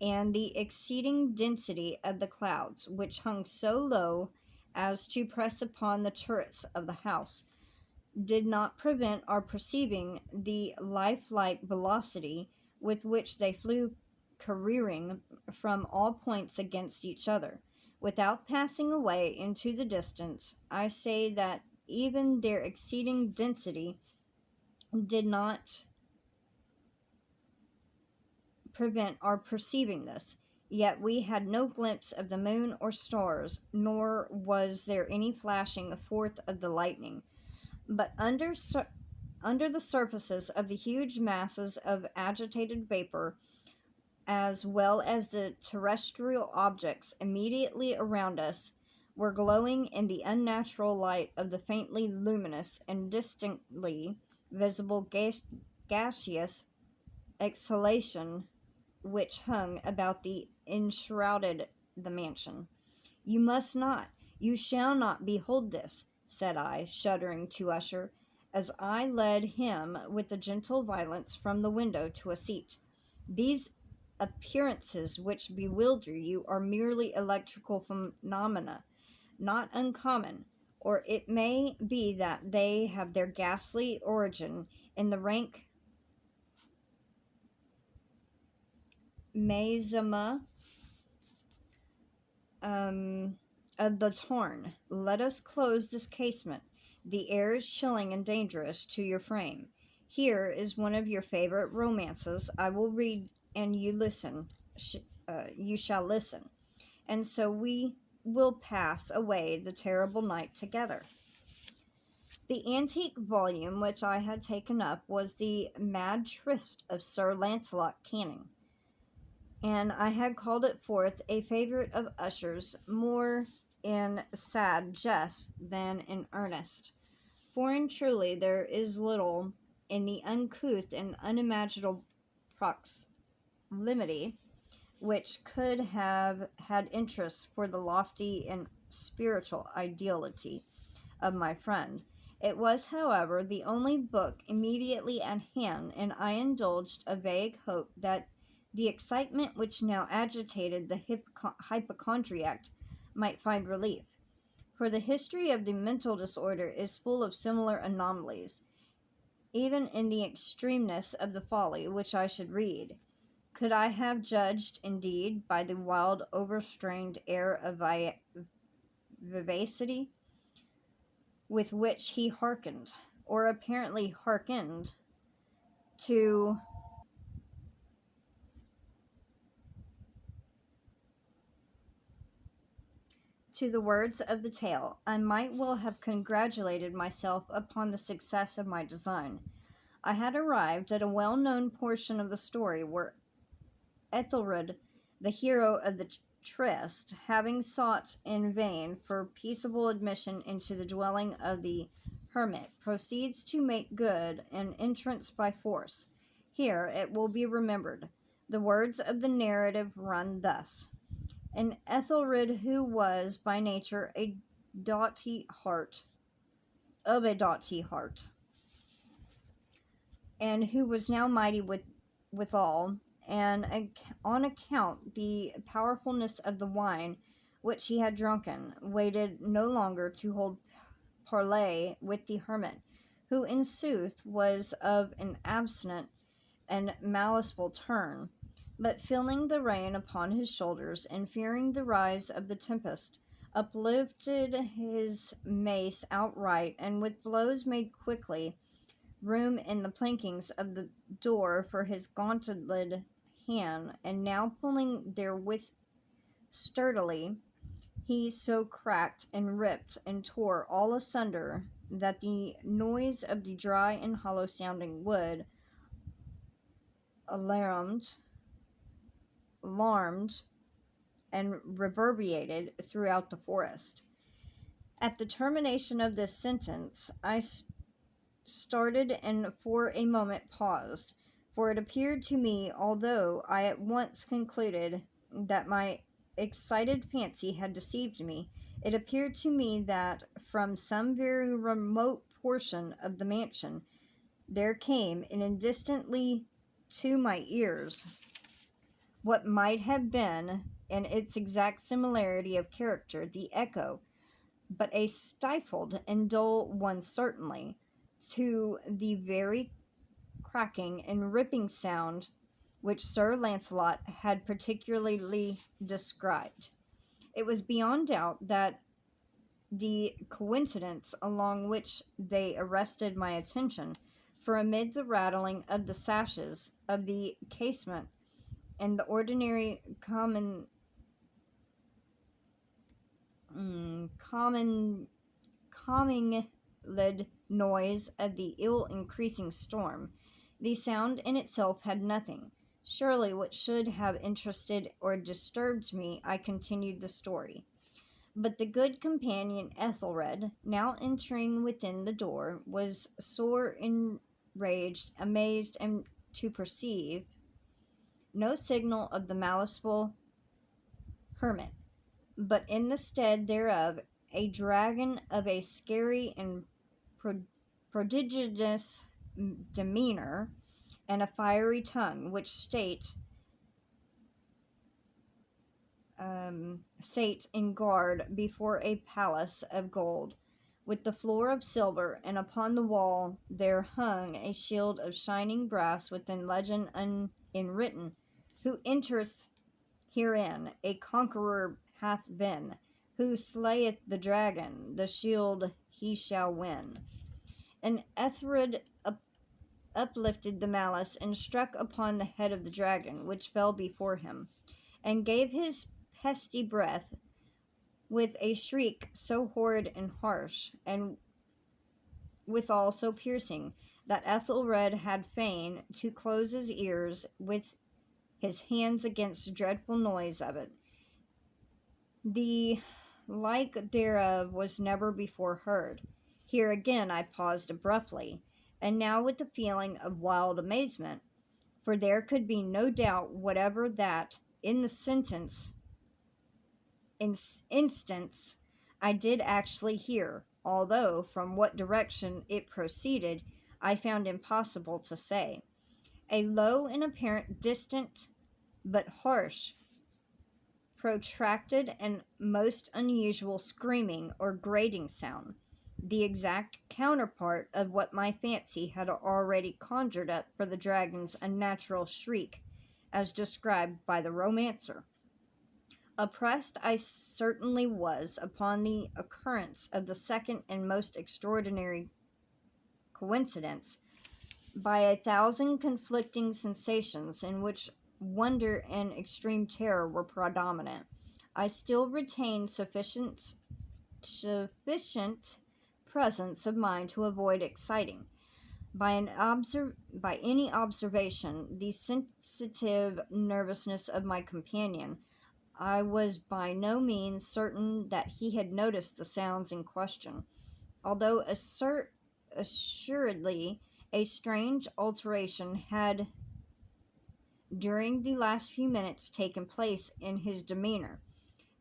and the exceeding density of the clouds, which hung so low as to press upon the turrets of the house, did not prevent our perceiving the lifelike velocity with which they flew careering from all points against each other. Without passing away into the distance, I say that even their exceeding density did not prevent our perceiving this. Yet we had no glimpse of the moon or stars, nor was there any flashing forth of the lightning. But under the surfaces of the huge masses of agitated vapor, as well as the terrestrial objects immediately around us, were glowing in the unnatural light of the faintly luminous and distinctly visible gaseous exhalation which hung about the enshrouded the mansion. You must not, you shall not behold this, said I, shuddering to Usher, as I led him with a gentle violence from the window to a seat. These appearances which bewilder you are merely electrical phenomena, not uncommon, or it may be that they have their ghastly origin in the rank miasma of the tarn. Let us close this casement. The air is chilling and dangerous to your frame. Here is one of your favorite romances. I will read, and you listen. You shall listen. And so we will pass away the terrible night together. The antique volume which I had taken up was the Mad Tryst of Sir Lancelot Canning, and I had called it forth a favorite of Usher's, more in sad jest than in earnest. For in truly there is little in the uncouth and unimaginable proximity which could have had interest for the lofty and spiritual ideality of my friend. It was, however, the only book immediately at hand, and I indulged a vague hope that the excitement which now agitated the hypochondriac might find relief. For the history of the mental disorder is full of similar anomalies, even in the extremeness of the folly which I should read. Could I have judged, indeed, by the wild, overstrained air of vivacity with which he hearkened, or apparently hearkened, to the words of the tale, I might well have congratulated myself upon the success of my design. I had arrived at a well-known portion of the story where Ethelred, the hero of the tryst, having sought in vain for peaceable admission into the dwelling of the hermit, proceeds to make good an entrance by force. Here, it will be remembered, the words of the narrative run thus. And Ethelred, who was by nature a doughty heart, and who was now mighty withal, and on account the powerfulness of the wine which he had drunken, waited no longer to hold parley with the hermit, who in sooth was of an abstinent and maliceful turn, but feeling the rain upon his shoulders, and fearing the rise of the tempest, uplifted his mace outright, and with blows made quickly room in the plankings of the door for his gauntleted hand, and now pulling therewith sturdily, he so cracked and ripped and tore all asunder that the noise of the dry and hollow sounding wood alarmed and reverberated throughout the forest. At the termination of this sentence, I started and for a moment paused, for it appeared to me, although I at once concluded that my excited fancy had deceived me, it appeared to me that from some very remote portion of the mansion there came indistintly to my ears what might have been, in its exact similarity of character, the echo, but a stifled and dull one certainly, to the very cracking and ripping sound which Sir Lancelot had particularly described. It was beyond doubt that the coincidence along which they arrested my attention, for amid the rattling of the sashes of the casement and the ordinary calming led noise of the ill increasing storm, the sound in itself had nothing. Surely what should have interested or disturbed me, I continued the story. But the good companion Ethelred, now entering within the door, was sore enraged, amazed, and to perceive no signal of the maliceful hermit, but in the stead thereof a dragon of a scary and prodigious demeanor, and a fiery tongue, which sate in guard before a palace of gold, with the floor of silver, and upon the wall there hung a shield of shining brass, within legend unwritten, who entereth herein a conqueror hath been, who slayeth the dragon, the shield he shall win. And Ethelred uplifted the malice and struck upon the head of the dragon, which fell before him, and gave his pesty breath with a shriek so horrid and harsh, and withal so piercing, that Ethelred had fain to close his ears with his hands against the dreadful noise of it. The like thereof was never before heard. Here again I paused abruptly, and now with a feeling of wild amazement, for there could be no doubt whatever that, in the instance, I did actually hear, although from what direction it proceeded I found impossible to say, a low and apparent distant but harsh, protracted, and most unusual screaming or grating sound, the exact counterpart of what my fancy had already conjured up for the dragon's unnatural shriek, as described by the romancer. Oppressed I certainly was upon the occurrence of the second and most extraordinary coincidence, by a thousand conflicting sensations, in which wonder and extreme terror were predominant. I still retained sufficient presence of mind to avoid exciting, by any observation, the sensitive nervousness of my companion. I was by no means certain that he had noticed the sounds in question, although assuredly a strange alteration had during the last few minutes taken place in his demeanor.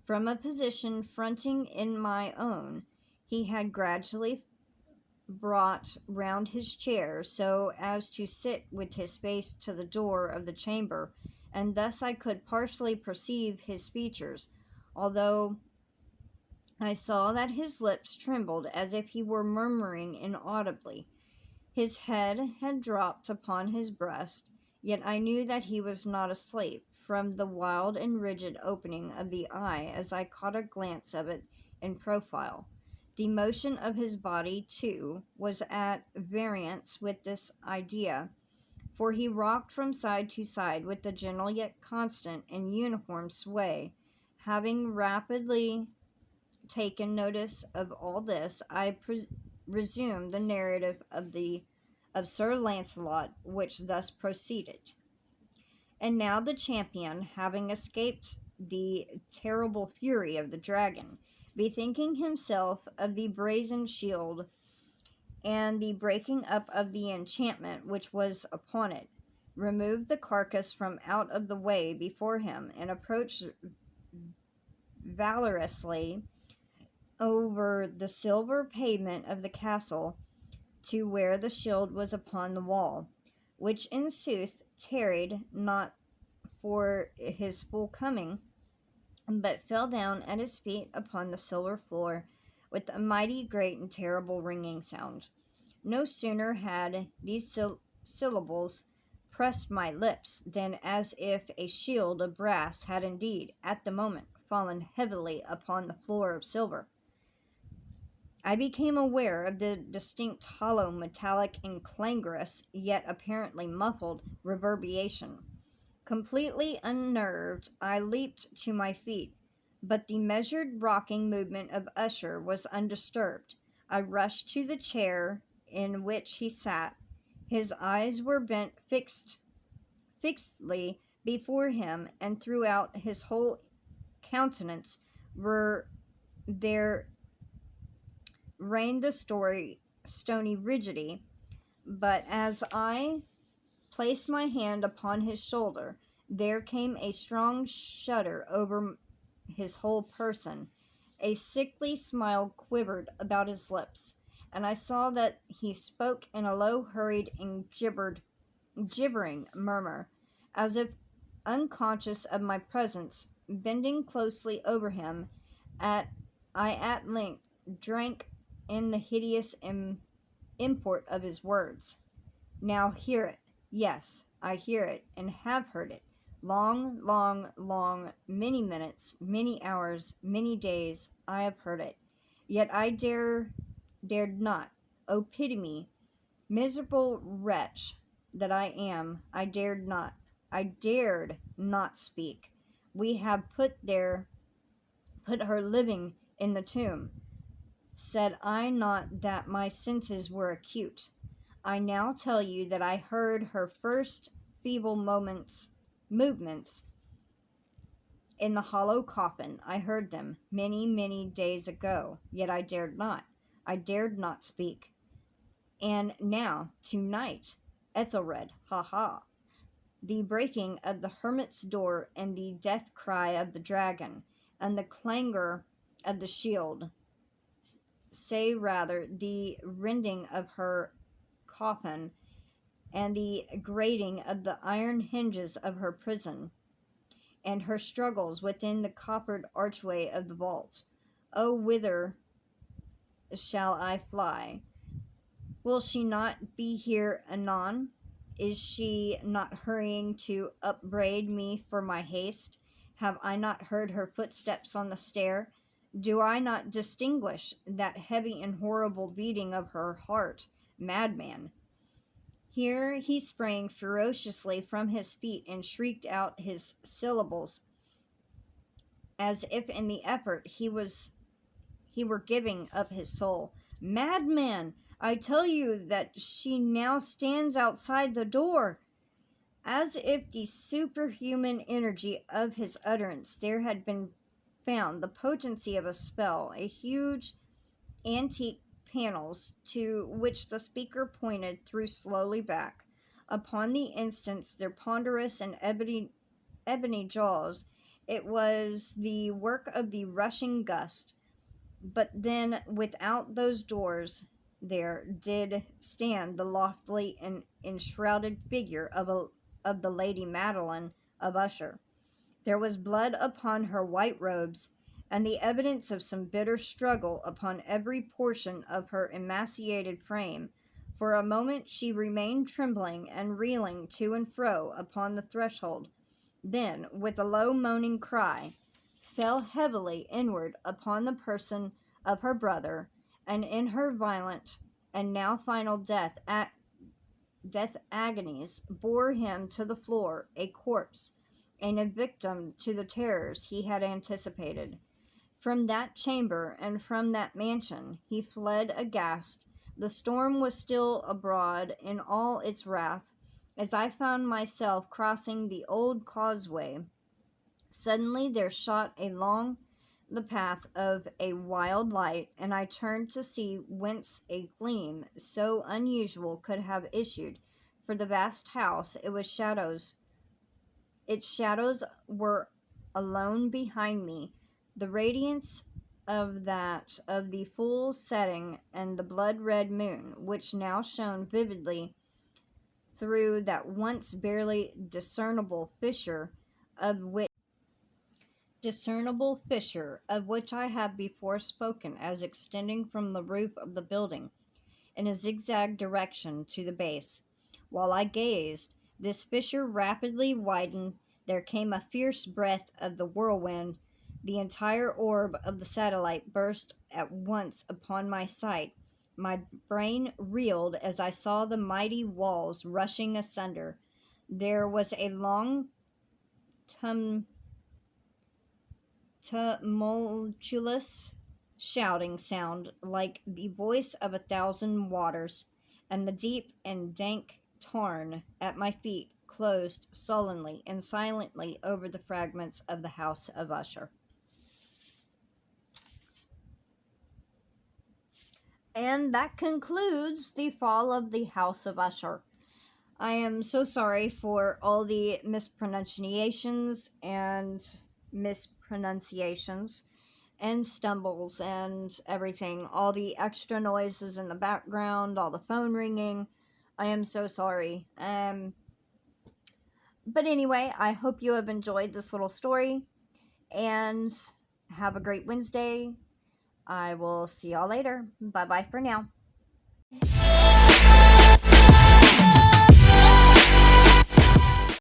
From a position fronting in my own, he had gradually brought round his chair so as to sit with his face to the door of the chamber, and thus I could partially perceive his features, although I saw that his lips trembled as if he were murmuring inaudibly. His head had dropped upon his breast, yet I knew that he was not asleep, from the wild and rigid opening of the eye as I caught a glance of it in profile. The motion of his body, too, was at variance with this idea, for he rocked from side to side with a gentle yet constant and uniform sway, having rapidly taken notice of all this, I resumed the narrative of Sir Lancelot, which thus proceeded. And now the champion, having escaped the terrible fury of the dragon, bethinking himself of the brazen shield and the breaking up of the enchantment which was upon it, removed the carcass from out of the way before him, and approached valorously over the silver pavement of the castle to where the shield was upon the wall, which in sooth tarried not for his full coming, but fell down at his feet upon the silver floor with a mighty great and terrible ringing sound. No sooner had these syllables pressed my lips than, as if a shield of brass had indeed at the moment fallen heavily upon the floor of silver, I became aware of the distinct hollow, metallic, and clangorous, yet apparently muffled, reverberation. Completely unnerved, I leaped to my feet, but the measured rocking movement of Usher was undisturbed. I rushed to the chair in which he sat. His eyes were bent fixedly before him, and throughout his whole countenance there reigned the stony rigidity. But as I placed my hand upon his shoulder, there came a strong shudder over his whole person. A sickly smile quivered about his lips, and I saw that he spoke in a low, hurried, and gibbering murmur, as if unconscious of my presence. Bending closely over him, I at length drank in the hideous import of his words. Now hear it. Yes, I hear it, and have heard it. Long, long, long, many minutes, many hours, many days, I have heard it. Yet I dared not. O pity me, miserable wretch that I am! I dared not speak. We have put her living in the tomb. Said I not that my senses were acute? I now tell you that I heard her first feeble movements in the hollow coffin. I heard them many, many days ago, yet I dared not speak. And now, tonight, Ethelred, ha ha, the breaking of the hermit's door, and the death cry of the dragon, and the clangor of the shield, say rather, the rending of her coffin, and the grating of the iron hinges of her prison, and her struggles within the coppered archway of the vault. Oh, whither shall I fly? Will she not be here anon? Is she not hurrying to upbraid me for my haste? Have I not heard her footsteps on the stair? Do I not distinguish that heavy and horrible beating of her heart? Madman! Here he sprang ferociously from his feet and shrieked out his syllables, as if in the effort he were giving up his soul. Madman! I tell you that she now stands outside the door. As if the superhuman energy of his utterance, there had been found the potency of a spell. A huge antique panels, to which the speaker pointed, threw slowly back. Upon the instant, their ponderous and ebony jaws. It was the work of the rushing gust. But then, without those doors, there did stand the loftily and enshrouded figure of the Lady Madeline of Usher. There was blood upon her white robes, and the evidence of some bitter struggle upon every portion of her emaciated frame. For a moment she remained trembling and reeling to and fro upon the threshold, then, with a low moaning cry, fell heavily inward upon the person of her brother, and in her violent and now final death agonies bore him to the floor, a corpse, and a victim to the terrors he had anticipated. From that chamber and from that mansion he fled aghast. The storm was still abroad in all its wrath. As I found myself crossing the old causeway, suddenly there shot along the path of a wild light, and I turned to see whence a gleam so unusual could have issued. For the vast house, its shadows were alone behind me. The radiance of that of the full setting and the blood red moon, which now shone vividly through that once barely discernible fissure of which I have before spoken as extending from the roof of the building in a zigzag direction to the base. While I gazed, this fissure rapidly widened. There came a fierce breath of the whirlwind. The entire orb of the satellite burst at once upon my sight. My brain reeled as I saw the mighty walls rushing asunder. There was a long, tumultuous shouting sound like the voice of 1,000 waters, and the deep and dank tarn at my feet closed sullenly and silently over the fragments of the house of Usher. And that concludes the fall of the house of Usher. I am so sorry for all the mispronunciations and stumbles and everything, all the extra noises in the background, all the phone ringing. I am so sorry. But anyway, I hope you have enjoyed this little story, and have a great Wednesday. I will see y'all later. Bye bye for now.